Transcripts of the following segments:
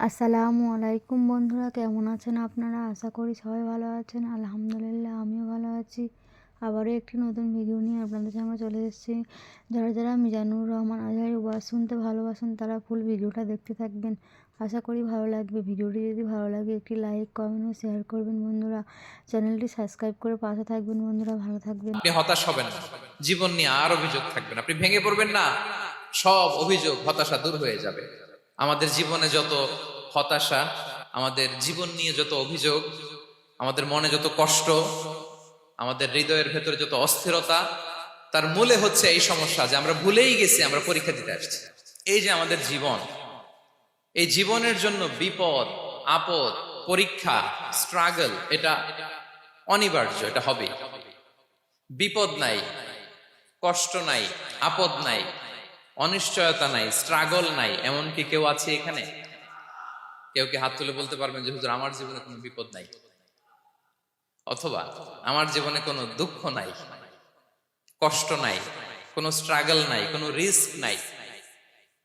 আসসালামু আলাইকুম বন্ধুরা, কেমন আছেন আপনারা? আশা করি সবাই ভালো আছেন। আলহামদুলিল্লাহ আমিও ভালো আছি। আবারও একটি নতুন ভিডিও নিয়ে আপনাদের সামনে চলে এসেছি। যারা মিজানুর রহমান আজহারীর ওয়াজ শুনতে ভালোবাসেন তারা ফুল ভিডিওটা দেখতে থাকবেন। আশা করি ভালো লাগবে। ভিডিওটি যদি ভালো লাগে একটি লাইক, কমেন্ট ও শেয়ার করবেন বন্ধুরা। চ্যানেলটি সাবস্ক্রাইব করে পাশে থাকবেন বন্ধুরা। ভালো থাকবেন। আপনি হতাশ হবেন না, জীবন নিয়ে আর অভিযোগ থাকবেন, আপনি ভেঙে পড়বেন না, সব অভিযোগ হতাশা দূর হয়ে যাবে। আমাদের জীবনে যত হতাশা, আমাদের জীবন নিয়ে যত অভিযোগ, আমাদের মনে যত কষ্ট, আমাদের হৃদয়ের ভেতরে যত অস্থিরতা, তার মূলে হচ্ছে এই সমস্যা যে আমরা ভুলেই গেছি আমরা পরীক্ষা দিতে আসছি। এই যে আমাদের জীবন, এই জীবনের জন্য বিপদ, আপদ, পরীক্ষা, স্ট্রাগল, এটা অনিবার্য, এটা হবে। বিপদ নাই, কষ্ট নাই, আপদ নাই, অনিশ্চয়তা নাই, স্ট্রাগল নাই, এমনকি কেউ আছে এখানে? কেউ কি হাত তুলে বলতে পারবেন যে হুজুর আমার জীবনে কোনো বিপদ নাই, অথবা আমার জীবনে কোনো দুঃখ নাই, কষ্ট নাই, কোনো স্ট্রাগল নাই, কোনো রিস্ক নাই?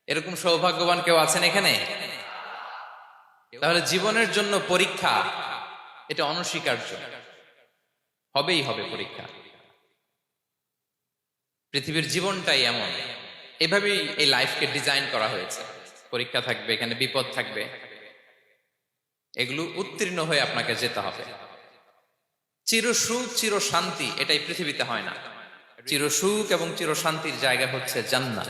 এরকম সৌভাগ্যবান কেউ আছেন এখানে? তাহলে জীবনের জন্য পরীক্ষা, এটা অনস্বীকার্য, হবেই হবে পরীক্ষা। পৃথিবীর জীবনটাই এমন, এভাবেই এই লাইফকে ডিজাইন করা হয়েছে। পরীক্ষা থাকবে, এখানে বিপদ থাকবে, এগুলো উত্তীর্ণ হয়ে আপনাকে যেতে হবে। চিরসুখ চির শান্তি এটাই পৃথিবীতে হয় না। চিরসুখ এবং চির শান্তির জায়গা হচ্ছে জান্নাত।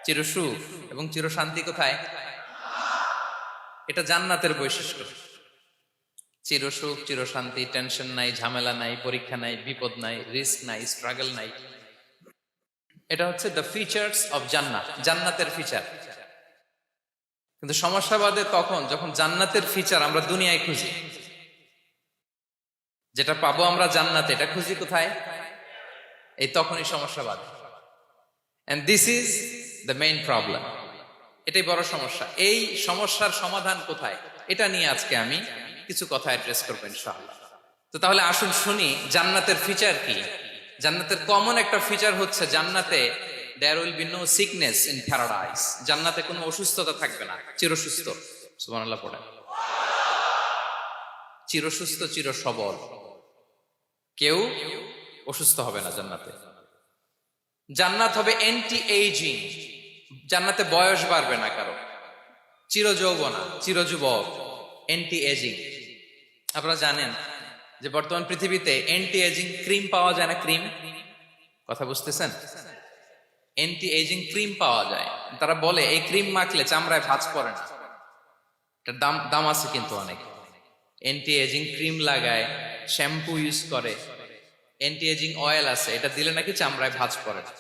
চিরসুখ এবং চির শান্তি কোথায়? এটা জান্নাতের বৈশিষ্ট্য। চিরসুখ চির শান্তি, টেনশন নাই, ঝামেলা নাই, পরীক্ষা নাই, বিপদ নাই, রিস্ক নাই, স্ট্রাগল নাই, এটা হচ্ছে দ্য ফিচার্স অফ জান্নাত, জান্নাতের ফিচার। কিন্তু সমস্যা বাদে তখন যখন জান্নাতের ফিচার আমরা দুনিয়ায় খুঁজি, যেটা পাবো আমরা জান্নাতে, এটা খুঁজি কোথায়? এই তখনই সমস্যা বাদে। And this is the main problem. এটাই বড় সমস্যা। এই সমস্যার সমাধান কোথায়, এটা নিয়ে আজকে আমি কিছু কথা অ্যাড্রেস করবো ইনশাআল্লাহ। তো তাহলে আসুন শুনি জান্নাতের ফিচার কি। জান্নাতের কমন একটা ফিচার হচ্ছে জান্নাতে there will be no sickness in paradise. জান্নাতে কোনো অসুস্থতা থাকবে না, চিরসুস্থ। সুবহানাল্লাহ পড়েন। চিরসুস্থ, চির সবল, কেউ অসুস্থ হবে না জান্নাতে। জান্নাত হবে অ্যান্টি এইজিং, জান্নাতে বয়স বাড়বে না কারো, চির যৌবনা, চির যুবক, অ্যান্টি এজিং। আপনারা জানেন যে বর্তমান পৃথিবীতে অ্যান্টি এজিং ক্রিম পাওয়া যায় না? ক্রিম, কথা বুঝতেছেন? অ্যান্টি এজিং ক্রিম পাওয়া যায়। তারা বলে এই ক্রিম মাখলে চামড়ায় ভাঁজ পড়ে না। এটার দাম দাম আছে কিন্তু অনেক। অ্যান্টি এজিং ক্রিম লাগায়, শ্যাম্পু ইউজ করে, অ্যান্টি এজিং অয়েল আছে, এটা দিলে নাকি চামড়ায় ভাঁজ পড়ে না।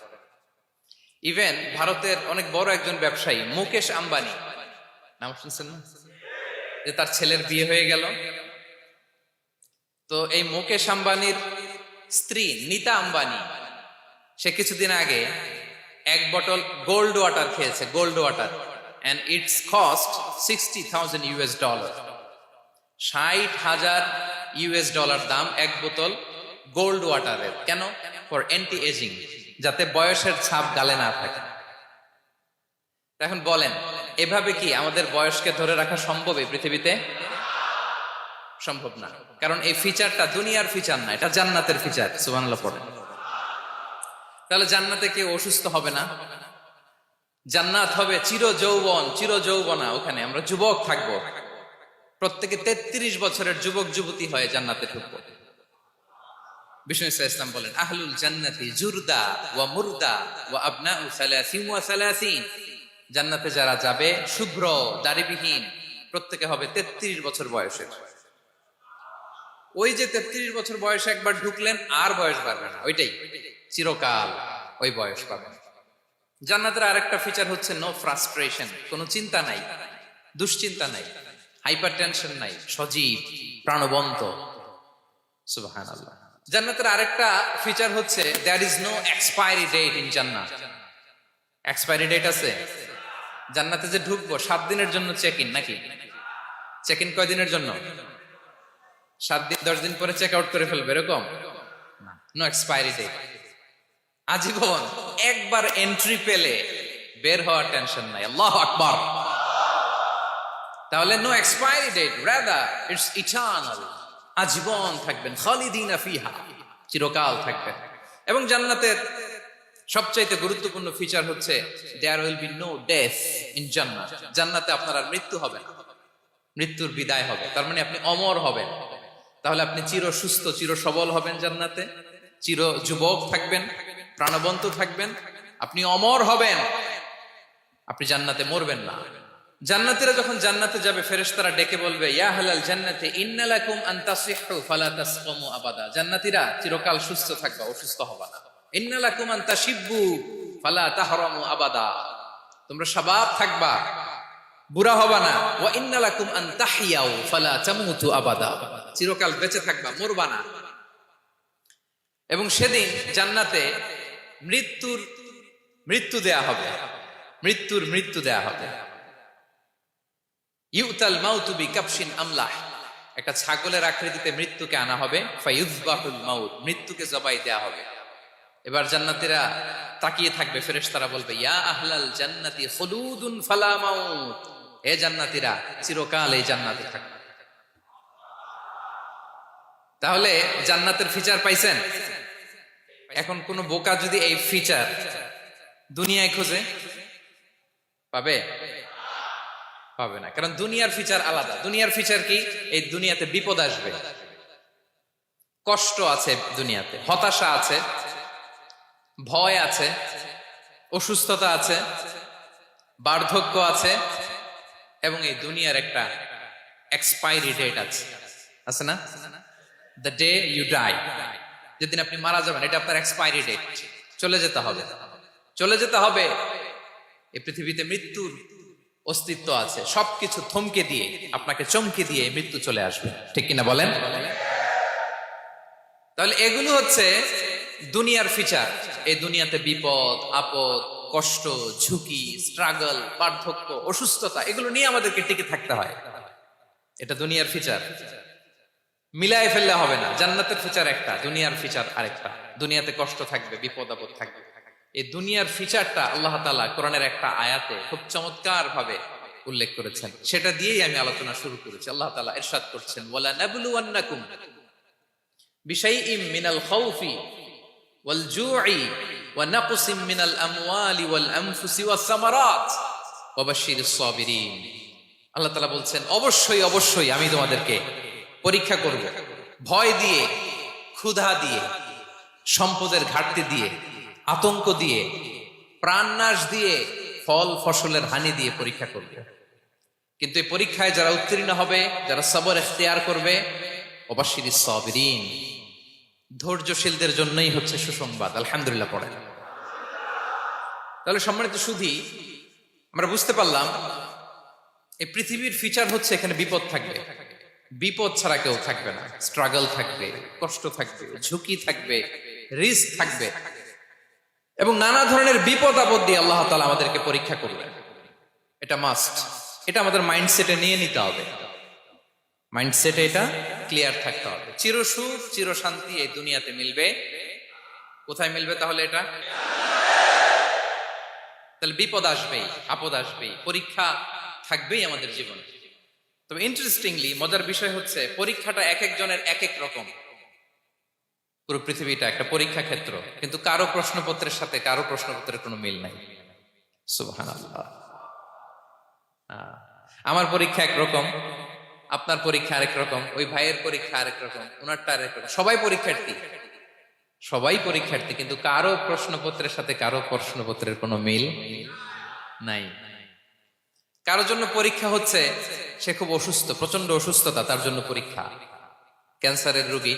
ইভেন ভারতের অনেক বড় একজন ব্যবসায়ী মুকেশ আম্বানি, নাম শুনছেন না? যে তার ছেলের বিয়ে হয়ে গেল, তো এই মুকেশ আম্বানির স্ত্রী নীতা আম্বানি, সে কিছুদিন আগে এক বটল গোল্ড ওয়াটার খেয়েছে, gold water, and it's cost $60,000। $60,000 দাম এক বোতল গোল্ড ওয়াটারের। কেন? ফর অ্যান্টি এজিং, যাতে বয়সের ছাপ গালে না থাকে। এখন বলেন, এভাবে কি আমাদের বয়সকে ধরে রাখা সম্ভব এই পৃথিবীতে? সম্ভব না, কারণ এই ফিচারটা দুনিয়ার ফিচার না, এটা জান্নাতের ফিচার। সুবহানাল্লাহ পড়েন। তাহলে জান্নাতে কেউ অসুস্থ হবে না, জান্নাত হবে চির যৌবন, চির যৌবনা। ওখানে আমরা যুবক থাকবো, প্রত্যেকে 33 বছরের যুবক যুবতী হয়ে জান্নাতে ঢুকবো। বিষ্ণু ইসলাম বলেন, আহলুল জান্নাতি জুরদা ওয়া মুরদা ওয়া আবনাউ সালাসিন ওয়া সালাসিন। জান্নাতে যারা যাবে শুভ্র দাড়িবিহীন, প্রত্যেকে হবে 33 বছর বয়সের। ওই যে 33 বছর বয়সে একবার ঢুকলেন, আর বয়স বাড়বে না, ওইটাই চিরকাল ওই বয়স পাবেন। জান্নাতের আরেকটা ফিচার হচ্ছে নো ফ্রাস্ট্রেশন, কোনো চিন্তা নাই, দুশ্চিন্তা নাই, হাইপার টেনশন নাই, সজীব প্রাণবন্ত। সুবহানাল্লাহ। জান্নাতের আরেকটা ফিচার হচ্ছে there is no expiry date in জান্নাত। এক্সপায়ারি ডেট আছে? জান্নাতে যে ঢুকবো 7 দিনের জন্য চেক ইন, নাকি? চেক ইন কয় দিনের জন্য? 7 দিন, 10 দিন পরে চেক আউট করে ফেলবে, এরকম না। নো এক্সপায়ারি ডেট, আজীবন। একবার এন্ট্রি পেলে বের হওয়ার টেনশন নাই। আল্লাহু আকবার। তাহলে no expiry date, rather it's eternal. আজীবন থাকবেন, খালিদিনা ফিহা, চিরকাল থাকবেন। এবং জান্নাতের সবচাইতে গুরুত্বপূর্ণ ফিচার হচ্ছে there will be no death in জান্নাত। জান্নাতে আপনার আর মৃত্যু হবে না, মৃত্যুর বিদায় হবে। তার মানে আপনি অমর হবেন। তাহলে আপনি চির সুস্থ, চির সবল হবেন জান্নাতে, চির যুবক থাকবেন, প্রাণবন্ত থাকবেন, আপনি অমর হবেন, আপনি জান্নাতে মরবেন না। জান্নাতীরা যখন জান্নাতে যাবে, ফেরেশতারা ডেকে বলবে, ইয়া আহলাল জান্নাতি ইন্না লাকুম আন তাসিহু ফালা তাসকামু আবাদা। জান্নাতীরা চিরকাল সুস্থ থাকবা, অসুস্থ হবা না। ইন্না লাকুম আন তাশিব্বু ফালা তাহরামু আবাদা। তোমরা শাবাব থাকবা, বুড়া হবা না। ওয়া ইন্না লাকুম আন তাহইয়াউ ফালা তামুতু আবাদা। চিরকাল বেঁচে থাকবা, মরবা না। এবং সেদিন জান্নাতে মৃত্যু দেয়া হবে, মৃত্যু দেয়া হবে। ইউতাল মাউতু বিকাবশিন আমলাহ। একটা ছাগলের আকৃতিতে মৃত্যুকে আনা হবে। ফায়ুযবাহুল মাউত, মৃত্যুকে জবাই দেয়া হবে। এবার জান্নাতীরা তাকিয়ে থাকবে, ফেরেশতারা বলবে, ইয়া আহলাল জান্নাতি খুলুদুন ফালা মাউত। হে জান্নাতীরা, চিরকাল এই জান্নাতে থাকবে। তাহলে জান্নাতের ফিচার পাইছেন? এখন কোন বোকা যদি এই ফিচার দুনিয়ায় খোঁজে, পাবে? পাবে না। কারণ দুনিয়ার ফিচার আলাদা। দুনিয়ার ফিচার কি? এই দুনিয়াতে বিপদ আসবে, কষ্ট আছে, দুনিয়াতে হতাশা আছে, ভয় আছে, অসুস্থতা আছে, বার্ধক্য আছে, এবং এই দুনিয়ার একটা এক্সপায়ারি ডেট আছে না? দ্য ডে ইউ ডাই, যেদিন আপনি মারা যাবেন, এটা আপনার এক্সপায়ারি ডেট। চলে যেতে হবে, চলে যেতে হবে। এই পৃথিবীতে মৃত্যুর অস্তিত্ব আছে। সবকিছু থমকে দিয়ে, আপনাকে চমকে দিয়ে মৃত্যু চলে আসবে, ঠিক কিনা বলেন? তাহলে এগুলো হচ্ছে দুনিয়ার ফিচার। এই দুনিয়াতে বিপদ আপদ, কষ্ট, ঝুঁকি, স্ট্রাগল, বার্ধক্য, অসুস্থতা, এগুলো নিয়ে আমাদেরকে টিকে থাকতে হয়। এটা দুনিয়ার ফিচার। মিলায় ফেললে হবে না। জান্নাতের ফিচার একটা, দুনিয়ার ফিচার আরেকটা। দুনিয়াতে কষ্ট থাকবে, বিপদ আপদ থাকবে। এই দুনিয়ার ফিচারটা আল্লাহ তাআলা কোরআনের একটা আয়াতে খুব চমৎকার ভাবে উল্লেখ করেছেন। সেটা দিয়েই আমি আলোচনা শুরু করেছি। আল্লাহ তাআলা ইরশাদ করছেন, ওয়ালা নাবলুওয়ান্নাকুম বিশাইইম মিনাল খাউফি ওয়াল জুই ওয়া নাকসিম মিনাল আমওয়ালি ওয়াল আনফুসি ওয়াস সামারাত ওয়া বাশশিরিস সাবিরিন। আল্লাহ তাআলা বলছেন, অবশ্যই অবশ্যই আমি তোমাদেরকে পরীক্ষা করব, ভয় দিয়ে, ক্ষুধা দিয়ে, সম্পদের ঘাটতি দিয়ে, আতঙ্ক দিয়ে, প্রাণনাশ দিয়ে, ফল ফসলের হানি দিয়ে পরীক্ষা করবে। কিন্তু এই পরীক্ষায় যারা উত্তীর্ণ হবে, যারা সবর ইখতিয়ার করবে, ওয়াবাশশিরিস সাবিরিন, ধৈর্যশীলদের জন্যই হচ্ছে সুসংবাদ। আলহামদুলিল্লাহ পড়েন। তাহলে সম্মানিত সুধী, আমরা বুঝতে পারলাম এই পৃথিবীর ফিচার হচ্ছে এখানে বিপদ থাকবে, বিপদ ছাড়া কেউ থাকবে না। স্ট্রাগল থাকবে, কষ্ট থাকবে, ঝুঁকি থাকবে, রিস্ক থাকবে, এবং নানা ধরনের বিপদ আপদ দিয়ে আল্লাহ তাআলা আমাদেরকে পরীক্ষা করবে। এটা মাস্ট। এটা আমাদের মাইন্ডসেটে নিয়ে নিতে হবে। মাইন্ডসেটে এটা ক্লিয়ার থাকতে হবে। চিরসুখ, চিরশান্তি এই দুনিয়াতে মিলবে। কোথায় মিলবে তাহলে এটা? তাহলে বিপদ আসবেই, আপদ আসবেই, পরীক্ষা থাকবেই আমাদের জীবনে। তবে ইন্টারেস্টিংলি মজার বিষয় হচ্ছে, পরীক্ষাটা এক একজনের এক এক রকম। পুরো পৃথিবীটা একটা পরীক্ষা ক্ষেত্র, কিন্তু কারো প্রশ্নপত্রের সাথে কারো প্রশ্নপত্রের কোনো মিল নাই। সুবহানাল্লাহ। আমার পরীক্ষা একরকম, আপনার পরীক্ষা আরেক রকম, ওই ভাইয়ের পরীক্ষা আরেক রকম, ওনারটা আরেক রকম। সবাই পরীক্ষার্থী, সবাই পরীক্ষার্থী, কিন্তু কারো প্রশ্নপত্রের সাথে কারো প্রশ্নপত্রের কোনো মিল নাই। কারোর জন্য পরীক্ষা হচ্ছে সে খুব অসুস্থ, প্রচন্ড অসুস্থতা, তার জন্য পরীক্ষা। ক্যান্সারের রোগী,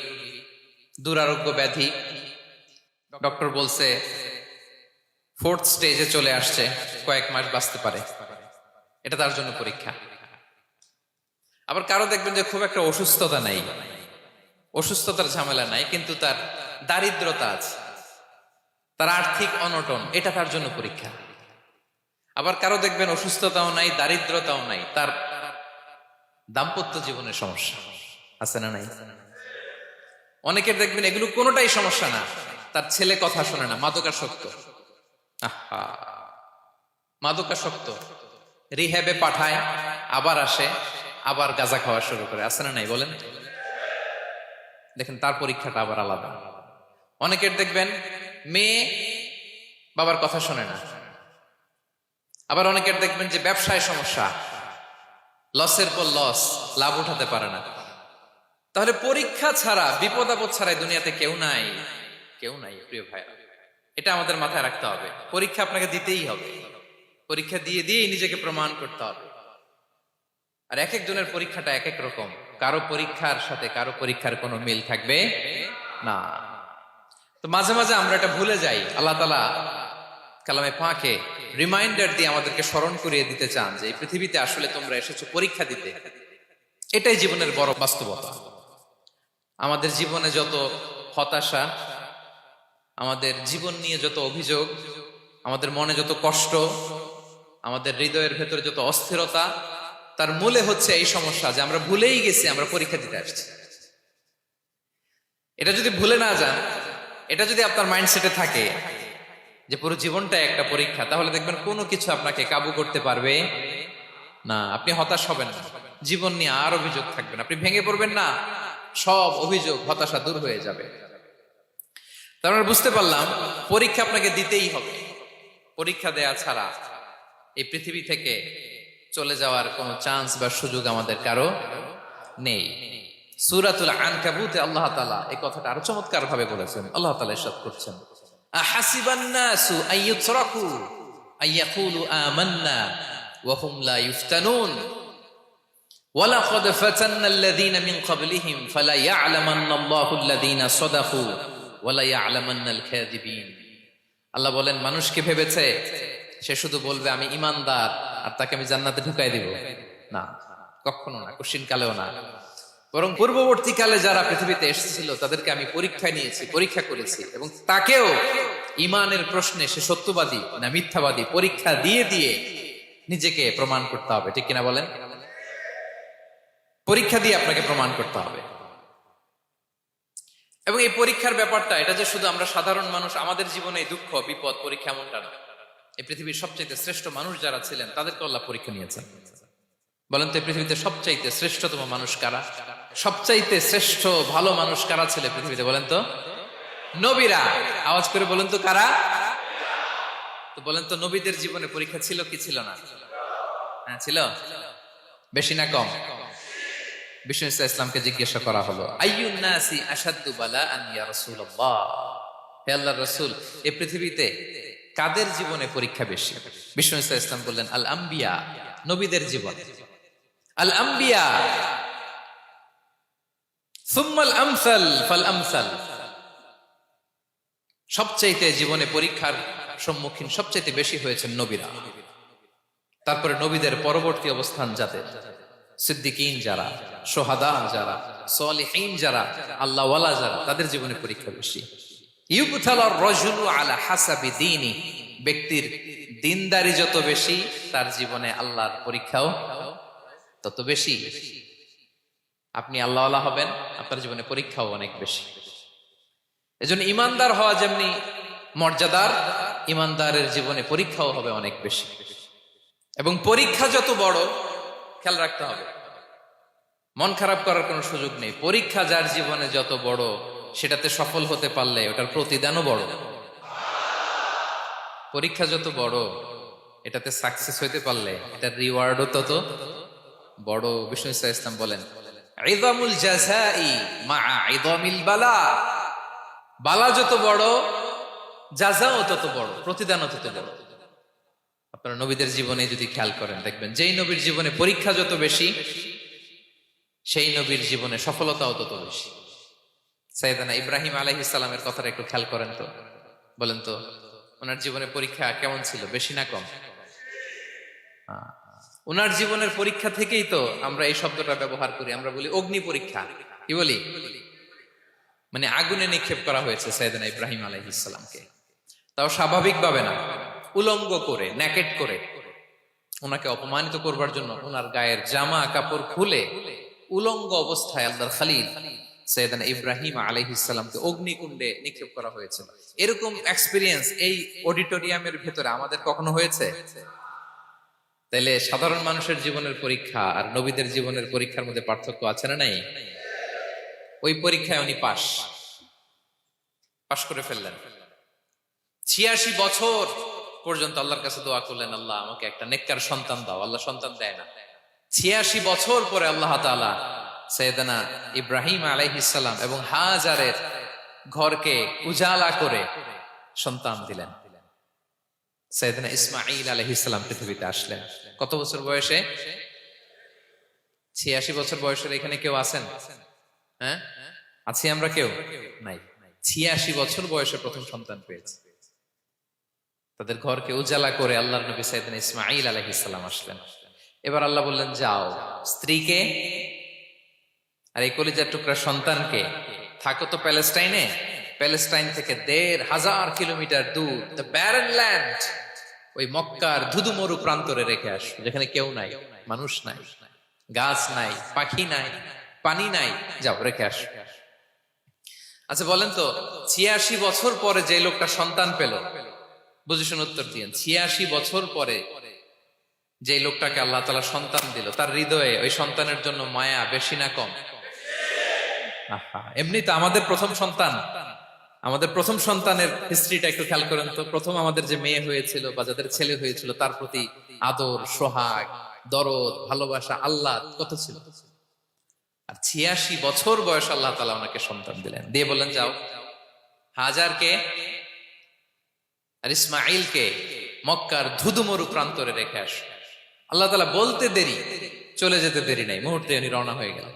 দুরারোগ্য ব্যাধি, ডক্টর বলছে 4th স্টেজে চলে আসছে, কয়েক মাস বাঁচতে পারে, এটা তার জন্য পরীক্ষা। আবার কারো দেখবেন যে খুব একটা অসুস্থতা নাই, অসুস্থতার ঝামেলা নাই, কিন্তু তার দারিদ্রতা আছে, তার আর্থিক অনটন, এটা তার জন্য পরীক্ষা। আবার কারো দেখবেন অসুস্থতাও নাই, দারিদ্রতাও নাই, তার দাম্পত্য জীবনের সমস্যা আছে না নাই? অনেকের দেখবেন এগুলো কোনোটাই সমস্যা না, তার ছেলে কথা শোনে না, মাদকাসক্ত। মাদকাসক্ত, রিহ্যাবে পাঠায়, আবার আসে, আবার গাঁজা খাওয়া শুরু করে, আছে না নাই বলেন? দেখেন তার পরীক্ষাটা আবার আলাদা। অনেকের দেখবেন মেয়ে বাবার কথা শোনে না, আবার অনেকের দেখবেন যে ব্যবসায় সমস্যা, লসের পর লস, লাভ উঠাতে পারে না। তাহলে পরীক্ষা ছাড়া, বিপদ আপদ ছাড়াই দুনিয়াতে কেউ নাই, কেউ নাই প্রিয় ভাইরা। এটা আমাদের মাথায় রাখতে হবে। পরীক্ষা আপনাকে দিতেই হবে, পরীক্ষা দিয়ে দিয়েই নিজেকে প্রমাণ করতে হবে। আর এক একজনের পরীক্ষাটা এক এক রকম, কারো পরীক্ষার সাথে কারো পরীক্ষার কোনো মিল থাকবে না। তো মাঝে মাঝে আমরা এটা ভুলে যাই। আল্লাহ তাআলা কালামে পাকে রিমাইন্ডার দিয়ে আমাদেরকে স্মরণ করিয়ে দিতে চান যে এই পৃথিবীতে আসলে তোমরা এসেছো পরীক্ষা দিতে। এটাই জীবনের বড় বাস্তবতা। আমাদের জীবনে যত হতাশা, আমাদের জীবন নিয়ে যত অভিযোগ, আমাদের মনে যত কষ্ট, আমাদের হৃদয়ের ভেতরে যত অস্থিরতা, তার মূলে হচ্ছে এই সমস্যা যে আমরা ভুলেই গেছি আমরা পরীক্ষা দিতে আসছি। এটা যদি ভুলে না যান, এটা যদি আপনার মাইন্ডসেটে থাকে যে পুরো জীবনটা একটা পরীক্ষা, তাহলে দেখবেন কোনো কিছু আপনাকে কাবু করতে পারবে না। আপনি হতাশ হবেন না, জীবন নিয়ে আর অভিযোগ থাকবেন, আপনি ভেঙে পড়বেন না, সব অভিযোগ হতাশা দূর হয়ে যাবে। তার মানে বুঝতে পারলাম পরীক্ষা আপনাকে দিতেই হবে। পরীক্ষা দেয়া ছাড়া এই পৃথিবী থেকে চলে যাওয়ার কোনো চান্স বা সুযোগ আমাদের কারো নেই। সূরাতুল আনকাবুতে আল্লাহ তাআলা এই কথাটা আরো চমৎকার ভাবে বলেছেন। আল্লাহ তাআলা ইরশাদ করছেন, আহাসিবান নাসু আইয়ুতরাকু আইয়াকুলু আমান্না ওয়া হুম লা ইফতানুন ওয়ালাকাদ ফাতান্নাল্লাযীনা মিন ক্বাবলিহিম ফালা ইয়া'লামান্নাল্লাহু আল্লাযীনা সাদাকু ওয়ালা ইয়া'লামান্নাল কাযিবিন। আল্লাহ বলেন, মানুষকে ভেবেছে সে শুধু বলবে আমি ঈমানদার আর তাকে আমি জান্নাতে ঢুকাই দিব? না, কখনো না, কোশ্চিন কালেও না। বরং পূর্ববর্তীকালে যারা পৃথিবীতে এসেছিল তাদেরকে আমি পরীক্ষায় নিয়েছি, পরীক্ষা করেছি, এবং তাকেও ঈমানের প্রশ্নে সে সত্যবাদী না মিথ্যাবাদী পরীক্ষা দিয়ে দিয়ে নিজেকে প্রমাণ করতে হবে। ঠিক কিনা বলেন? পরীক্ষা দিয়ে আপনাকে প্রমাণ করতে হবে। এবং এই পরীক্ষার ব্যাপারটা, এটা যে শুধু আমরা সাধারণ মানুষ আমাদের জীবনে দুঃখ বিপদ পরীক্ষা এমনটা না। এই পৃথিবীর সবচাইতে শ্রেষ্ঠ মানুষ যারা ছিলেন তাদেরকে আল্লাহ পরীক্ষা নিয়েছেন। বলেন তো এই পৃথিবীতে সবচাইতে শ্রেষ্ঠতম মানুষ কারা? সবচাইতে শ্রেষ্ঠ ভালো মানুষ কারা ছিল পৃথিবীতে? বলেন তো নবীরা। আওয়াজ করে বলেন তো কারা? তো বলেন তো নবীদের জীবনে পরীক্ষা ছিল কি ছিল না? হ্যাঁ ছিল। বেশি না কম? বিষ্ণু ইসলামকে জিজ্ঞাসা করা হলো, আইয়ুন নাসি আশাদ্দু বালাআন ইয়া রাসূলুল্লাহ, হে আল্লাহর রাসূল, এই পৃথিবীতে কাদের জীবনে পরীক্ষা বেশি? বিষ্ণু ইসলাম বললেন, আল আম্বিয়া, নবীদের জীবন। আল আম্বিয়া সুম্মাল আমসাল ফাল আমসাল, সবচাইতে জীবনে পরীক্ষার সম্মুখীন সবচাইতে বেশি হয়েছেন নবীরা। তারপরে নবীদের পরবর্তী অবস্থান যাদের, সিদ্দিকিন যারা, সোহাদা যারা, সালিহিন যারা, আল্লাহওয়ালা যারা, তাদের জীবনে পরীক্ষা বেশি। ইউবতালার রাজুলু আলা হাসাবি দীনি, ব্যক্তির দিনদারি যত বেশি তার জীবনে আল্লাহর পরীক্ষাও তত বেশি। আপনি আল্লাহওয়ালা হবেন, আপনার জীবনে পরীক্ষাও অনেক বেশি। এজন্য ইমানদার হওয়া যেমনি মর্যাদার, ইমানদারের জীবনে পরীক্ষাও হবে অনেক বেশি। এবং পরীক্ষা যত বড়, খেয়াল রাখতে হবে, মন খারাপ করার কোনো সুযোগ নেই। পরীক্ষা যার জীবনে যত বড়, সেটাতে সফল হতে পারলে ওটার প্রতিদানও বড়। পরীক্ষা যত বড়, এটাতে সাকসেস হইতে পারলে এটার রিওয়ার্ডও তত বড়। বিষ্ণু ইসলাম বলেন, ইযামুল জাযাই মা'a ইযামিল বালা, বালা যত বড় জাযাও তত বড়, প্রতিদানও তত বড়। আপনারা নবীদের জীবনে যদি খেয়াল করেন, দেখবেন যেই নবীর জীবনে পরীক্ষা যত বেশি, সেই নবীর জীবনে সফলতাও তত বেশি। সাইয়েদানা ইব্রাহিম আলাইহিস সালামের কথাটা একটু খেয়াল করেন তো, বলেন তো ওনার জীবনে পরীক্ষা কেমন ছিল, বেশি না কম? ওনার জীবনের পরীক্ষা থেকেই তো আমরা এই শব্দটা ব্যবহার করি, আমরা বলি অগ্নি পরীক্ষা। কি বলি? মানে আগুনে নিক্ষেপ করা হয়েছে সাইয়েদানা ইব্রাহিম আলাইহিস সালামকে, তাও স্বাভাবিকভাবে না, উলঙ্গ করে, ন্যাকেট করে ওনাকে অপমানিত করবার জন্য ওনার গায়ের জামা কাপড় খুলে উলঙ্গ অবস্থায় আল্লাহর খলিল সাইয়েদানা ইব্রাহিম আলাইহিস সালামকে অগ্নিকুণ্ডে নিক্ষেপ করা হয়েছিল। এরকম এক্সপেরিয়েন্স এই অডিটোরিয়ামের ভেতরে আমাদের কখনো হয়েছে? তাইলে সাধারণ মানুষের জীবনের পরীক্ষা আর নবীদের জীবনের পরীক্ষার মধ্যে পার্থক্য আছে না নাই? ওই পরীক্ষায় উনি পাশ করে ফেললেন। ৮৬ বছর পর্যন্ত আল্লাহর কাছে দোয়া করলেন, আল্লাহ আমাকে একটা নেককার সন্তান দাও। আল্লাহ সন্তান দেয় না। ৮৬ বছর পরে আল্লাহ তাআলা সাইয়েদনা ইব্রাহিম আলাইহিস সালাম এবং হাজারের ঘরকে উজালা করে সন্তান দিলেন। সাইয়েদনা ইসমাঈল আলাইহিস সালাম পৃথিবীতে আসলেন কত বছর বয়সে? ৮৬ বছর বয়সের এখানে কেউ আছেন? হ্যাঁ, আছি আমরা? কেউ নাই। ৮৬ বছর বয়সে প্রথম সন্তান পেয়েছে। তাদের ঘরকে উজালা করে আল্লাহর নবী সাইয়েদনা ইসমাঈল আলাইহিস সালাম আসলেন। এবার আল্লাহ বললেন, যাও স্ত্রীকে আর এই কলিজার টুকরা সন্তানকে, থাকো তো প্যালেস্টাইনে, প্যালেস্টাইন থেকে ১৫০০ কিলোমিটার দূর দ্য ব্যারেন ল্যান্ড, ওই মক্কার ধুধু মরু প্রান্তরে রেখে আস, যেখানে কেউ নাই, মানুষ নাই, গাছ নাই, পাখি নাই, পানি নাই, যাও রেখে আস। আচ্ছা বলেন তো, ৮৬ বছর পরে যে লোকটা সন্তান পেল, বুঝে শুনে উত্তর দিয়েন, ৮৬ বছর পরে যে লোকটাকে আল্লাহ তাআলা সন্তান দিল, তার হৃদয়ে ওই সন্তানের জন্য মায়া বেশি না কম? এমনি তো আমাদের প্রথম সন্তানের হিস্ট্রিটা একটু খেয়াল করেন তো। প্রথম আমাদের যে মেয়ে হয়েছিল বা যাদের ছেলে হয়েছিল, তার প্রতি আদর, সোহাগ, দরদ, ভালোবাসা, আল্লাহ কত ছিল। আর ৮৬ বছর বয়স আল্লাহ তাআলা ওনাকে সন্তান দিলেন, দিয়ে বললেন, যাও হাজারকে আর ইসমাঈলকে মক্কার ধুধুমরু প্রান্তরে রেখে আস। আল্লাহ তাআলা বলতে দেরি, চলে যেতে দেরি নাই, মুহূর্তে উনি রওনা হয়ে গেলেন।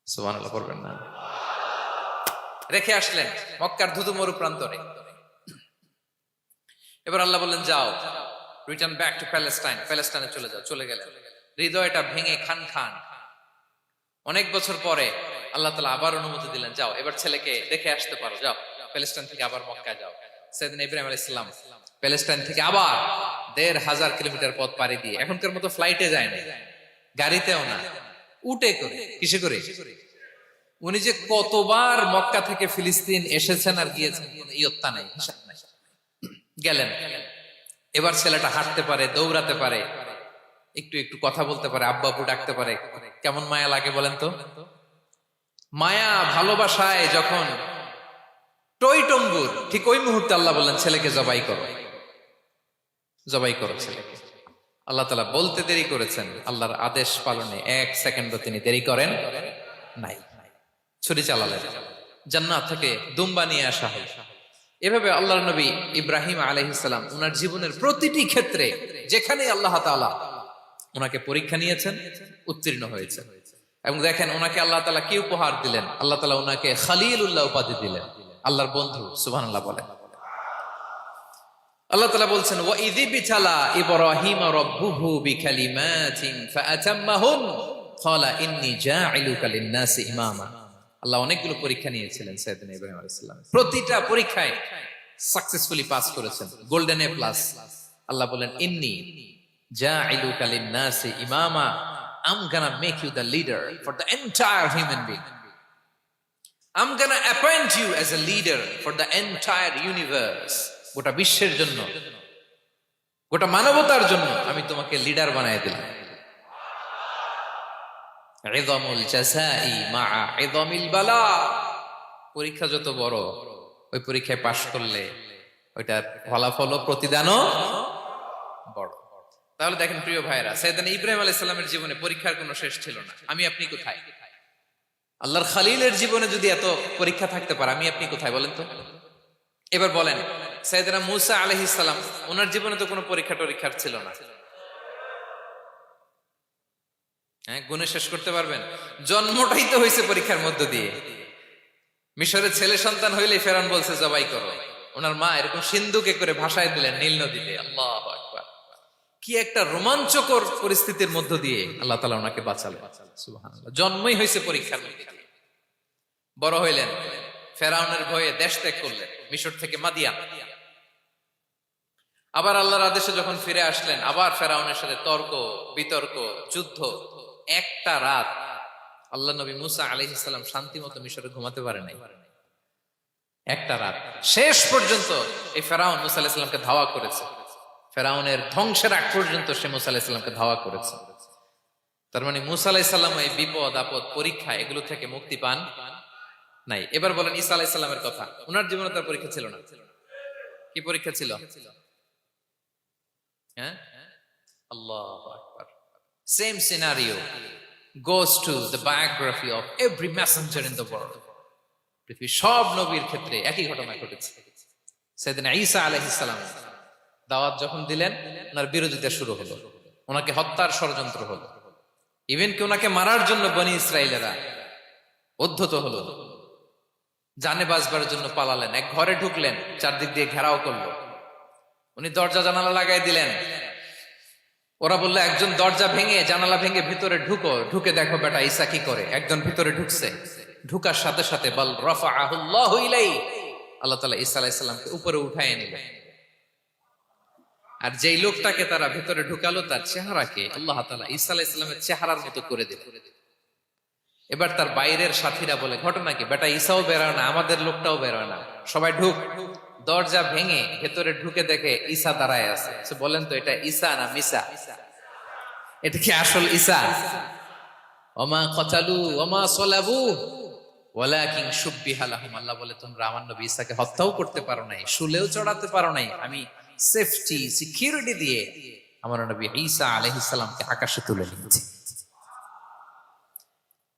সুবহানাল্লাহ পড়বেন না? রেখে আসলেন মক্কার ধুধুমরু প্রান্তরে। এবার আল্লাহ বললেন, যাও রিটার্ন ব্যাক টু প্যালেস্টাইন, প্যালেস্টাইনে চলে যাও। চলে গেলেন, হৃদয়টা ভেঙে খান খান। অনেক বছর পরে আল্লাহ তাআলা আবার অনুমতি দিলেন, যাও এবার ছেলেকে দেখে আসতে পারো, যাও প্যালেস্টাইন থেকে আবার মক্কা যাও। সাইয়েদনা ইব্রাহিম আলাইহিস সালাম প্যালেস্টাইন থেকে আবার ১৫০০ কিলোমিটার পথ পাড়ি দিয়ে, এখনকার মতো ফ্লাইটে যায় না, গাড়িতেও না, উটে করে। কিসে করে? উনি যে কতবার মক্কা থেকে ফিলিস্তিন এসেছেন আর গিয়েছেন, ইয়ত্তা নাই, হিসাব নাই। গেলেন, এবার ছেলেটা হাঁটতে পারে, দৌড়াতে পারে, একটু একটু কথা বলতে পারে, আব্বু আব্বু ডাকতে পারে। কেমন মায়া লাগে বলেন তো? মায়া ভালোবাসায় যখন টইটম্বুর, ঠিক ওই মুহূর্তে আল্লাহ বললেন, ছেলেকে জবাই করো, জবাই করো ছেলেকে। আল্লাহ তাআলা বলতে দেরি করেছেন, আল্লাহর আদেশ পালনে ১ সেকেন্ডও তিনি দেরি করেন নাই। ছুরি চালালেন, জান্নাত থেকে দুম্বা নিয়ে আসা হল। এভাবে আল্লাহর নবী ইব্রাহিম আলাইহিস সালাম ওনার জীবনের প্রতিটি ক্ষেত্রে যেখানে আল্লাহ তাআলা ওনাকে পরীক্ষা নিয়েছেন, উত্তীর্ণ হয়েছেন। এবং দেখেন ওনাকে আল্লাহ তাআলা কি উপহার দিলেন। আল্লাহ তাআলা ওনাকে খলিলুল্লাহ উপাধি দিলেন, আল্লাহর বন্ধু। সুবহানাল্লাহ বলেন। আল্লাহ তাআলা বলছেন, ওয়া ইযিবতালা ইব্রাহিম রাব্বুহু বিকালিমাতিন ফাআতাম্মাহুন ক্বালা ইন্নী জাঈলুকা লিন-নাসি ইমামা। আল্লাহ অনেকগুলো পরীক্ষা নিয়েছিলেন সাইয়েদনা ইব্রাহিম আলাইহিস সালাম, প্রতিটা পরীক্ষায় সাকসেসফুলি পাস করেছেন, গোল্ডেন এ প্লাস। আল্লাহ বলেন, ইন্নী জাঈলুকা লিন-নাসি ইমামা, I'm gonna make you the leader for the entire human being. I'm gonna appoint you as a leader for the entire universe. গোটা বিশ্বের জন্য, গোটা মানবতার জন্য আমি তোমাকে লিডার বানায় দিলাম। ইযামুল জাযাই মা'a ইযামিল বালা। পরীক্ষা যত বড়, ওই পরীক্ষায় পাশ করলে ওইটার ফলাফল ও প্রতিদানও বড়। তাহলে দেখেন প্রিয় ভাইরা, সাইয়েদনা ইব্রাহিম আলাইহিস সালামের জীবনে পরীক্ষার কোনো শেষ ছিল না। আমি আপনি কোথায়? আল্লাহর খলিলের জীবনে যদি এত পরীক্ষা থাকতে পারে, আমি আপনি কোথায় বলেন তো? এবার বলেন, সাইয়েদনা মূসা আলাইহিস সালাম, ওনার জীবনে তো কোনো পরীক্ষা টরীক্ষার ছিল না। হ্যাঁ, গুণে শেষ করতে পারবেন? জন্মটাই তো হয়েছে পরীক্ষার মধ্য দিয়ে। মিশরের ছেলে সন্তান হইলেই ফেরাউন বলছে জবাই করো। ওনার মা এরকম সিন্ধুকে করে ভাসায় দিলেন নীল নদীতে। আল্লাহু আকবার! কি একটা রোমাঞ্চকর পরিস্থিতির মধ্য দিয়ে আল্লাহ তাআলা ওনাকে বাঁচালেন। সুবহানাল্লাহ। জন্মই হয়েছে পরীক্ষার মধ্যে দিয়ে। বড় হইলেন, ফেরাউনের ভয়ে দেশ ত্যাগ করলেন, মিশর থেকে মাদিয়ান। আবার আল্লাহর আদেশে যখন ফিরে আসলেন, আবার ফেরাউনের সাথে তর্ক বিতর্ক, যুদ্ধ। একটা রাত আল্লাহ নবী মুসা আলাইহিস সালাম শান্তি মতো মিশরে ঘুমাতে পারে নাই। একটা রাত শেষ পর্যন্ত এই ফেরাউন মুসা আলাইহিস সালামকে ধাওয়া করেছে। ফেরাউনের ধ্বংসের আগ পর্যন্ত সে মুসা আলাহিসাল্লামকে ধাওয়া করেছে। তার মানে মুসা আলাহিসাল্লাম এই বিপদ আপদ পরীক্ষা এগুলো থেকে মুক্তি পান নাই। এবার বলেন ঈসা আলাহিসাল্লামের কথা, ওনার জীবনে তার পরীক্ষা ছিল না? কি পরীক্ষা ছিল? হ্যাঁ, আল্লাহু আকবার। Same scenario goes to the biography of every messenger in the world. পৃথিবীর সব নবীর ক্ষেত্রে একই ঘটনা ঘটেছে। সেদিন ঈসা আলাইহিস সালাম দাওয়াত যখন দিলেন, ওনার বিরোধিতা শুরু হলো, ওনাকে হত্যার ষড়যন্ত্র হলো, ইভেন কি ওনাকে মারার জন্য বনি ইসরাইলেরা উদ্ধত হলো, জানে বাঁচবার জন্য পালালেন, এক ঘরে ঢুকলেন, চারদিক দিয়ে ঘেরাও করলো, উনি দরজা জানালা লাগাই দিলেন। ওরা বললো একজন দরজা ভেঙে জানালা ভেঙে ভিতরে ঢুকো, ঢুকে দেখো বেটা ঈসা কি করে। একজন ভিতরে ঢুকছে, ঢুকার সাথে সাথে বল রাফাআহুল্লাহু ইলাইহি, আল্লাহ তাআলা ঈসা আলাইহিস সালামকে উপরে উঠায় নিলেন। আর যেই লোকটাকে তারা ভিতরে ঢুকালো তার চেহারাকে আল্লাহ তাআলা ঈসা আলাইহিস সালামের চেহারার মতো করে দিলেন। এবার তার বাইরের সাথীরা বলে ঘটনা কি, বেটা ঈসাও বেরোয় না, আমাদের লোকটাও বেরোয় না, সবাই ঢুক। দরজা ভেঙে ভেতরে ঢুকে দেখে ঈসা দাঁড়ায় আছে। বলেন তো এটা ঈসা না মিসা? এটা কি আসল ঈসা? ওমা কতালু ওমা সলাবু ওয়ালাকিন শুব্বিহা লাহুম। আল্লাহ বলে তোমরা আমার নবী ঈসাকে হত্যাও করতে পারো নাই, শুলেও চড়াতে পারো নাই, আমি সেফটি সিকিউরিটি দিয়ে আমার নবী ঈসা আলাইহিস সালামকে আকাশে তুলে নিয়েছি।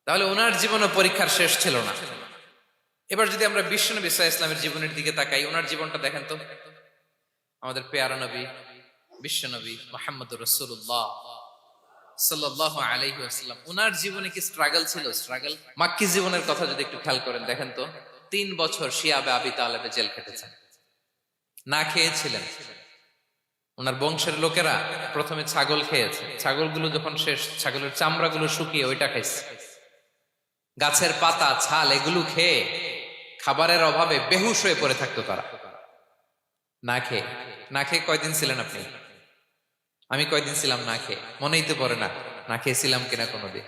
তাহলে ওনার জীবনে পরীক্ষার শেষ ছিল না। এবার যদি আমরা বিশ্বনবী সাল্লাল্লাহু আলাইহি ওয়াসাল্লামের জীবনের দিকে তাকাই, ওনার জীবনটা দেখেন তো। আমাদের পেয়ারা নবী বিশ্বনবী মুহাম্মদুর রাসূলুল্লাহ সাল্লাল্লাহু আলাইহি ওয়াসাল্লাম, ওনার জীবনে কি স্ট্রাগল ছিল? স্ট্রাগল। মাক্কি জীবনের কথা যদি একটু খেয়াল করেন, দেখেন তো 3 বছর শিয়াবে আবি তালেবে জেল খেটেছেন, না খেয়েছিলেন। ওনার বংশের লোকেরা প্রথমে ছাগল খেয়েছে, ছাগলগুলো যখন শেষ, ছাগলের চামড়াগুলো শুকিয়ে ওইটা খাইছে। গাছের পাতা ছাল এগুলো খেয়ে খাবারের অভাবে বেহুশ হয়ে পড়ে থাকতো তারা। না খেয়ে, না খেয়ে কয়দিন ছিলেন আপনি? আমি কয়দিন ছিলাম না খেয়ে? মনেই তো পড়ে না, না খেয়েছিলাম কিনা কোনোদিন।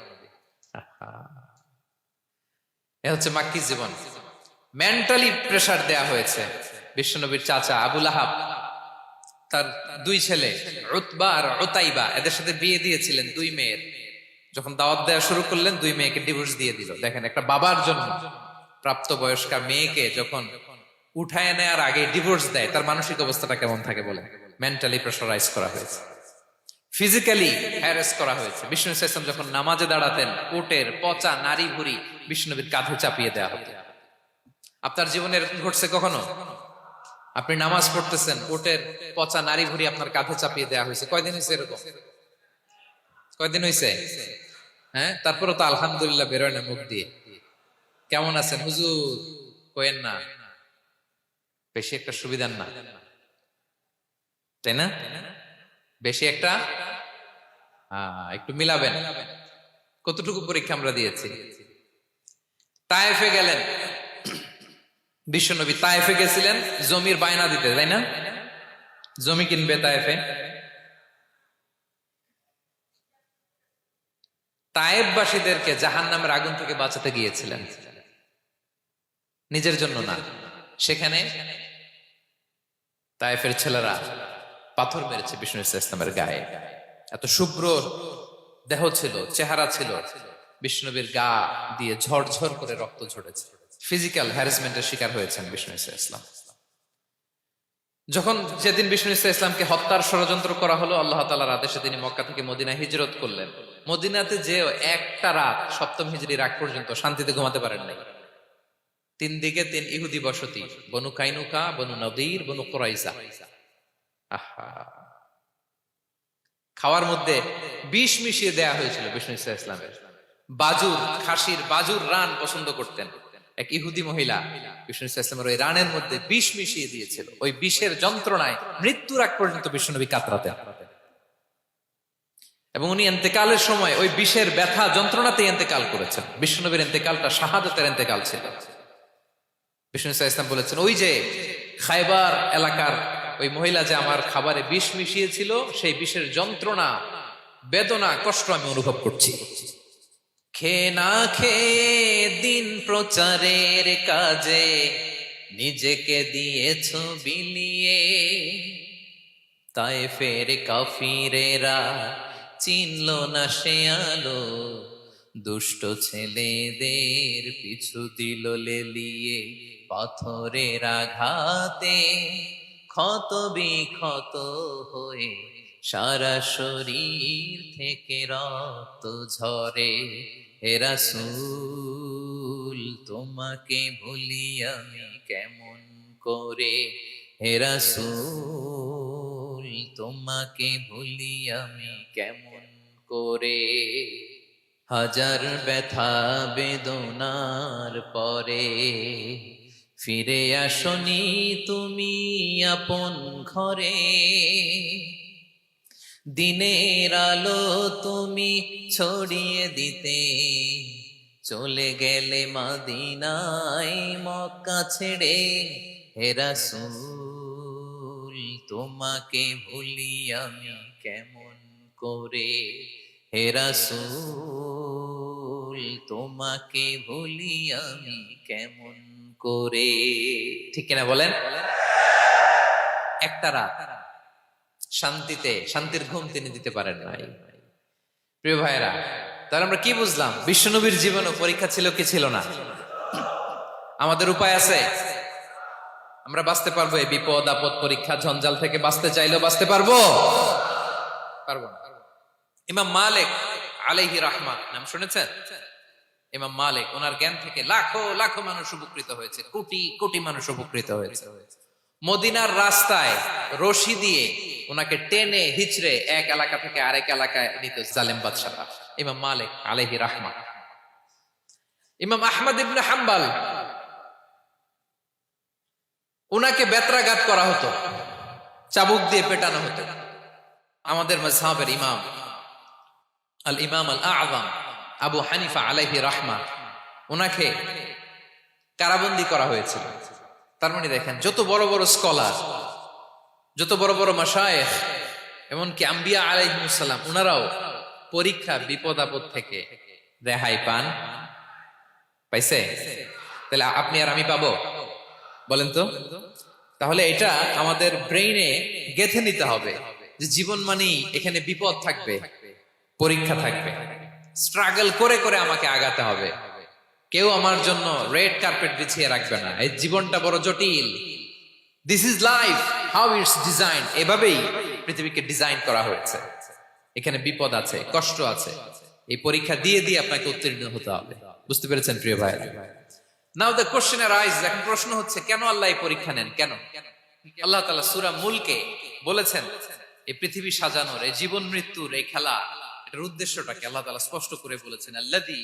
এ হচ্ছে মাক্কি জীবন। মেন্টালি প্রেসার দেয়া হয়েছে। বিশ্বনবীর চাচা আবু লাহাব তার 2 ছেলে উতবা আর উতাইবা, এদের সাথে বিয়ে দিয়েছিলেন 2 মেয়ের। যখন দাওয়াত দেওয়া শুরু করলেন 2 মেয়েকে ডিভোর্স দিয়ে দিল। দেখেন একটা বাবার জন্য প্রাপ্তবয়স্কা মেয়েকে যখন উঠায় নেয়ার আগে ডিভোর্স দেয়, তার মানসিক অবস্থাটা কেমন থাকে বলে? মেন্টালি প্রেসারাইজ করা হয়েছে, ফিজিক্যালি হ্যারাস করা হয়েছে। বিষ্ণু সাল্লাল্লাহু আলাইহি ওয়াসাল্লাম যখন নামাজে দাঁড়াতেন, উটের পচা নারী ভুঁড়ি বিষ্ণুনবীর কাঁধে চাপিয়ে দেওয়া হতো। আপনার জীবনে এরকম ঘটছে কখনো? আপনি নামাজ পড়তেছেন, উটের পচা নারী ভুঁড়ি আপনার কাঁধে চাপিয়ে দেওয়া হয়েছে। কয়দিন হয়েছে এরকম? কয়দিন হয়েছে? হ্যাঁ, তারপরে তো আলহামদুলিল্লাহ বেরোয় না মুখ দিয়ে। কেমন আছেন হুজুর কোয়েন না, বেশি একটা সুবিধার না, তাই না? বেশি একটা একটু মিলাবেন। কতটুকু পরীক্ষা আমরা দিয়েছি। তায়েফে গেলেন বিশ্বনবী, তায়েফে গেছিলেন জমির বায়না দিতে, তাই না? জমি কিনবে তায়েফে। তায়েফবাসীদেরকে জাহান্নামের আগুন থেকে বাঁচাতে গিয়েছিলেন, নিজের জন্য না। সেখানে তায়েফের ছেলেরা পাথর মেরেছে বিষ্ণু ইসলামের গায়ে। এত শুভ্র দেহ ছিল, চেহারা ছিল, বিষ্ণুবীর গা দিয়ে ঝরঝর করে রক্ত ঝরেছে। ফিজিক্যাল হ্যারাসমেন্টের শিকার হয়েছেন বিষ্ণু ইসলাম। যখন যেদিন বিষ্ণু ইসলামকে হত্যার ষড়যন্ত্র করা হলো, আল্লাহ তাআলার আদেশে তিনি মক্কা থেকে মদিনায় হিজরত করলেন। মদিনাতে যে একটা রাত, 7ম হিজরির আগ পর্যন্ত শান্তিতে ঘুমাতে পারেন নাই। 3 দিকে 3 ইহুদি বসতি, বনু কাইনুকা, বনু নদীর, বনু কুরাইজা। খাওয়ার মধ্যে বিষ মিশিয়ে দেয়া হয়েছিল বিষ্ণু ইসলামের। বাজুর, খাসির বাজুর রান পছন্দ করতেন। এক ইহুদি মহিলা বিষ্ণু ইসলামের ওই রানের মধ্যে বিষ মিশিয়ে দিয়েছিল। ওই বিষের যন্ত্রণায় মৃত্যুর আগ পর্যন্ত বিষ্ণুনবী কাতরাতেন, এবং উনি ইন্তেকালের সময় ওই বিষের ব্যথা যন্ত্রণাতে ইন্তেকাল করেছেন। বিষ্ণুনবীর ইন্তেকালটা শাহাদাতের ইন্তেকাল ছিল। বিষ্ণু ইসলাম বলেছেন, ওই যে খায়বার এলাকার ওই মহিলা যে আমার খাবারে বিষ মিশিয়েছিল, সেই বিষের যন্ত্রণা, বেদনা, কষ্ট আমি অনুভব করছি। খেয়ে না খেয়ে দিন প্রচারের কাজে নিজেকে দিয়েছ বিলিয়ে, তায়েফের কাফিরেরা চিনল না সে আলো, দুষ্ট ছেলেদের পিছু দিল লেলিয়ে, পাথরের আঘাতে ক্ষত বিক্ষত হয়ে সারা শরীর থেকে রক্ত ঝরে। হে রাসূল তোমাকে ভুলি আমি কেমন করে, হে রাসূল তোমাকে ভুলি আমি কেমন করে। হাজার ব্যথা বেদনার পরে ফিরে আসনি তুমি আপন ঘরে, দিনের আলো তুমি ছড়িয়ে দিতে চলে গেলে মদিনায় মক্কা ছেড়ে। হে রাসূল তোমাকে ভুলি আমি কেমন করে, হে রাসূল তোমাকে ভুলি আমি কেমন করে। ঠিক কিনা বলেন? একটা রাত শান্তিতে শান্তির ঘুম তিনি দিতে পারেন নাই। প্রিয় ভাইরা, তাহলে আমরা কি বুঝলাম? বিশ্বনবীর জীবনে পরীক্ষা ছিল কি ছিল না? আমাদের উপায় আছে? আমরা বাঁচতে পারবো এই বিপদ আপদ পরীক্ষা ঝঞ্ঝাল থেকে? বাঁচতে চাইলেও বাঁচতে পারবো? পারবো না। ইমাম মালিক আলাইহি রাহমাত নাম শুনেছেন? ইমাম মালিক, ওনার জ্ঞান থেকে লাখো লাখো মানুষ উপকৃত হয়েছে, কোটি কোটি মানুষ উপকৃত হয়েছে। মদিনার রাস্তায় রশি দিয়ে ওনাকে টেনে হিচড়ে এক এলাকা থেকে আরেক এলাকায় নিত জালেম বাদশারা। ইমাম মালিক আলাইহি রাহমাত। ইমাম আহমদ ইবনে হাম্বল, ওনাকে বেত্রাঘাত করা হতো, চাবুক দিয়ে পেটানো হতো। আমাদের মাযহাবের ইমাম আল ইমাম আল আযম আবু হানিফা আলাইহি রাহমাত, ওনাকে কারাবন্দী করা হয়েছিল। তার মানে দেখেন, যত বড় বড় স্কলার, যত বড় বড় মাশায়েখ, এমনকি আম্বিয়া আলাইহিমুস সালাম, ওনারাও পরীক্ষা বিপদ আপদ থেকে রেহাই পান। পাইছে? তাহলে আপনি আর আমি পাবো? বলেন তো। তাহলে এটা আমাদের ব্রেইনে গেঁথে নিতে হবে যে জীবন মানেই এখানে বিপদ থাকবে, পরীক্ষা থাকবে, স্ট্রাগল করে করে আমাকে আগাতে হবে। কেউ আমার জন্য রেড কার্পেট বিছিয়ে রাখবে না। এই জীবনটা বড় জটিল। This is life, how it's design. এভাবেই পৃথিবীকে ডিজাইন করা হয়েছে। এখানে বিপদ আছে, কষ্ট আছে। এই পরীক্ষা দিয়ে দিয়ে আপনাকে উত্তীর্ণ হতে হবে। বুঝতে পেরেছেন প্রিয় ভাইরা? নাও দ্য কোশ্চেন অ্যারাইজ, এখন প্রশ্ন হচ্ছে কেন আল্লাহ এই পরীক্ষা নেন? কেন? আল্লাহ তাআলা সূরা মুলকে বলেছেন এই পৃথিবী সাজানোর, এই জীবন মৃত্যুর এই খেলা, এটার উদ্দেশ্যটাকে আল্লাহ তাআলা স্পষ্ট করে বলেছেন। আল্লাযী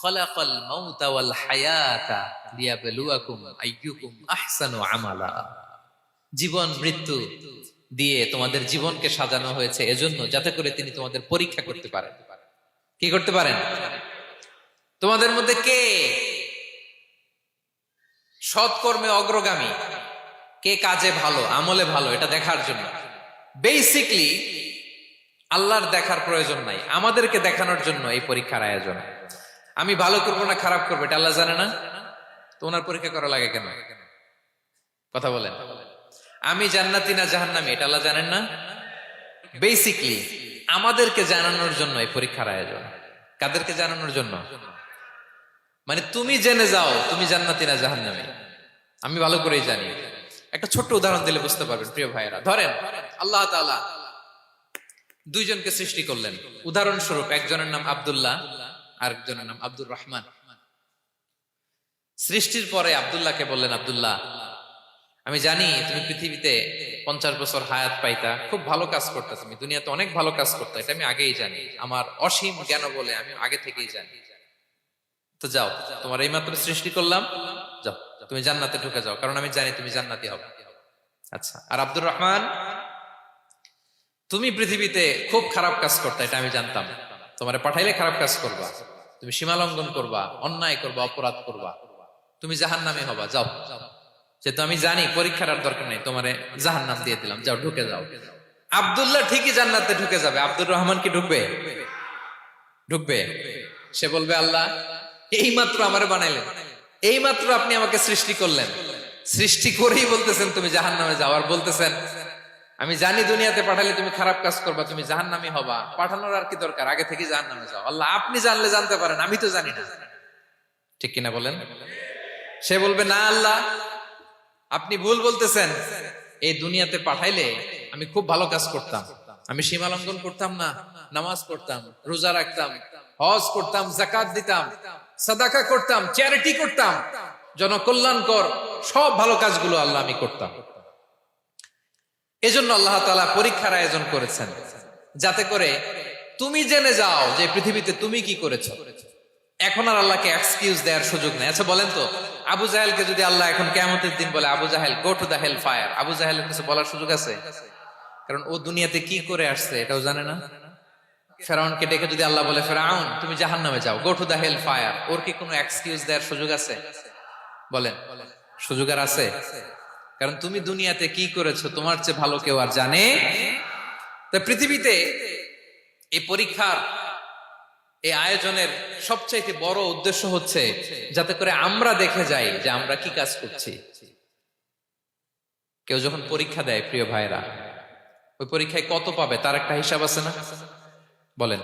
খালাকাল মাউতা ওয়াল হায়াতা লিয়াবলুয়াকুম আইয়ুকুম আহসানু আমালা। জীবন মৃত্যু দিয়ে তোমাদের জীবনকে সাজানো হয়েছে এজন্য, যাতে করে তিনি তোমাদের পরীক্ষা করতে পারেন। কি করতে পারেন? তোমাদের মধ্যে কে সৎকর্মে অগ্রগামী, কে কাজে ভালো, আমলে ভালো, এটা দেখার জন্য। বেসিকলি আল্লাহর দেখার প্রয়োজন নাই, আমাদেরকে দেখানোর জন্য এই পরীক্ষার আয়োজন। আমি ভালো করবো না খারাপ করবো এটা আল্লাহ জানে না? তো ওনার পরীক্ষা করা লাগে কেন? কথা বলেন। আমি জান্নাতি না জাহান্নামী এটা আল্লাহ জানেন না? বেসিকলি আমাদেরকে জানানোর জন্য এই পরীক্ষার আয়োজন। কাদেরকে জানানোর জন্য? মানে তুমি জেনে যাও তুমি জান্নাতি না জাহান্নামী। আমি ভালো করেই জানি। একটা ছোট্ট উদাহরণ দিলে বুঝতে পারবেন প্রিয় ভাইয়েরা। ধরেন আল্লাহ তাআলা দুইজনকে সৃষ্টি করলেন। উদাহরণস্বরূপ একজনের নাম আব্দুল্লাহ আর একজনের নাম আব্দুর রহমান। সৃষ্টির পরে আব্দুল্লাহকে বললেন, আব্দুল্লাহ আমি জানি তুমি পৃথিবীতে 50 বছর হায়াত পাইতা, খুব ভালো কাজ করতা, তুমি দুনিয়াতে অনেক ভালো কাজ করতা, এটা আমি আগেই জানি, আমার অসীম জ্ঞান বলে আমি আগে থেকেই জানি। তো যাও, তোমার এই মাত্র সৃষ্টি করলাম, যাও তুমি জান্নাতে ঢুকে যাও, কারণ আমি জানি তুমি জান্নাতি হবে। আচ্ছা, আর আব্দুর রহমান তুমি পৃথিবীতে খুব খারাপ কাজ করতে, এটা আমি জানতাম, তোমারে পাঠাইলে খারাপ কাজ করবা, তুমি সীমা লঙ্ঘন করবা, অন্যায় করবা, অপরাধ করবা, তুমি জাহান্নামী হবা, যাও। যেহেতু আমি জানি পরীক্ষার আর দরকার নেই, তোমারে জাহান্নাম দিয়ে দিলাম, যাও ঢুকে যাও। আব্দুল্লাহ ঠিকই জান্নাতে ঢুকে যাবে, আব্দুর রহমান কি ঢুকবে? ঢুকবে। সে বলবে, আল্লাহ এই মাত্র আমারে বানাইলেন, এই মাত্র আপনি আমাকে সৃষ্টি করলেন, সৃষ্টি করেই বলতেছেন তুমি জাহান্নামে যাও, আর বলতেছেন আমি জানি দুনিয়াতে পাঠালে তুমি খারাপ কাজ করবা, তুমি জাহান্নামী হবা, পাঠানোর আর কি দরকার, আগে থেকে জাহান্নামে যাও। আল্লাহ আপনি জানলে জানতে পারেন, আমি তো জানি না। ঠিক কিনা বলেন? সে বলবে না আল্লাহ আপনি ভুল বলতেছেন, এই দুনিয়াতে পাঠাইলে আমি খুব ভালো কাজ করতাম, আমি সীমা লঙ্ঘন করতাম না, নামাজ পড়তাম, রোজা রাখতাম, হজ করতাম, যাকাত দিতাম, সাদাকা করতাম, চ্যারিটি করতাম, জনকল্যাণকর সব ভালো কাজগুলো আল্লাহ আমি করতাম। এজন্য আল্লাহ তাআলা পরীক্ষার আয়োজন করেছেন, যাতে করে তুমি জেনে যাও যে পৃথিবীতে তুমি কি করেছো। এখন আর আল্লাহকে এক্সকিউজ দেওয়ার সুযোগ নেই। আচ্ছা বলেন তো, আবু জাহেলকে যদি আল্লাহ এখন কিয়ামতের দিন বলে Abu Jahl go to the hell fire, আবু জাহেলের কিছু বলার সুযোগ আছে? কারণ ও দুনিয়াতে কি করে আসছে এটাও জানে না। ফেরাউনকে ডেকে যদি আল্লাহ বলে ফেরাউন তুমি জাহান্নামে যাও, গো টু দা হেল ফায়ার, ওর কি কোনো এক্সকিউজ দেওয়ার সুযোগ আছে? বলেন, সুযোগ আর আছে? কারণ তুমি দুনিয়াতে কি করেছো তোমার চেয়ে ভালো কেউ আর জানে। তা পৃথিবীতে এই পরীক্ষার এই আয়োজনের সবচাইতে বড় উদ্দেশ্য হচ্ছে যাতে করে আমরা দেখে যাই যে আমরা কি কাজ করছি। কেউ যখন পরীক্ষা দেয় প্রিয় ভাইরা, ওই পরীক্ষায় কত পাবে তার একটা হিসাব আছে না? বলেন,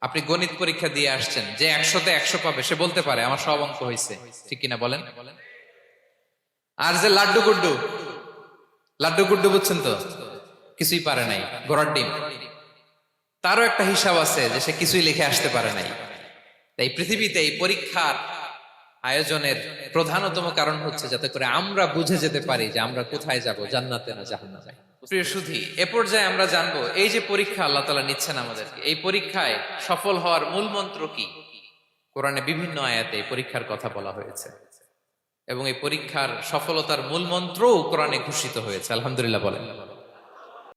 আপনি গণিত পরীক্ষা দিয়ে আসছেন, যে 100-তে 100 পাবে সে বলতে পারে আমার সব অঙ্ক হয়েছে, ঠিক কিনা বলেন? আর যে লাড্ডু গুড্ডু বুঝছেন তো, কিছুই পারে নাই, ঘোড়ার ডিম, তারও একটা হিসাব আছে যে সে কিছুই লিখে আসতে পারে নাই। তাই পৃথিবীতে এই পরীক্ষার আয়োজনের প্রধানতম কারণ হচ্ছে যাতে করে আমরা বুঝে যেতে পারি যে আমরা কোথায় যাব, জান্নাতে না জাহান্নামে। প্রিয় সুধী, এ পর্যায়ে আমরা জানবো এই যে পরীক্ষা আল্লাহ তাআলা নিচ্ছেন আমাদেরকে, এই পরীক্ষায় সফল হওয়ার মূল মন্ত্র কি। কোরআনে বিভিন্ন আয়াতে এই পরীক্ষার কথা বলা হয়েছে এবং এই পরীক্ষার সফলতার মূল মন্ত্রও কোরআনে ঘোষিত হয়েছে। আলহামদুলিল্লাহ বলেন।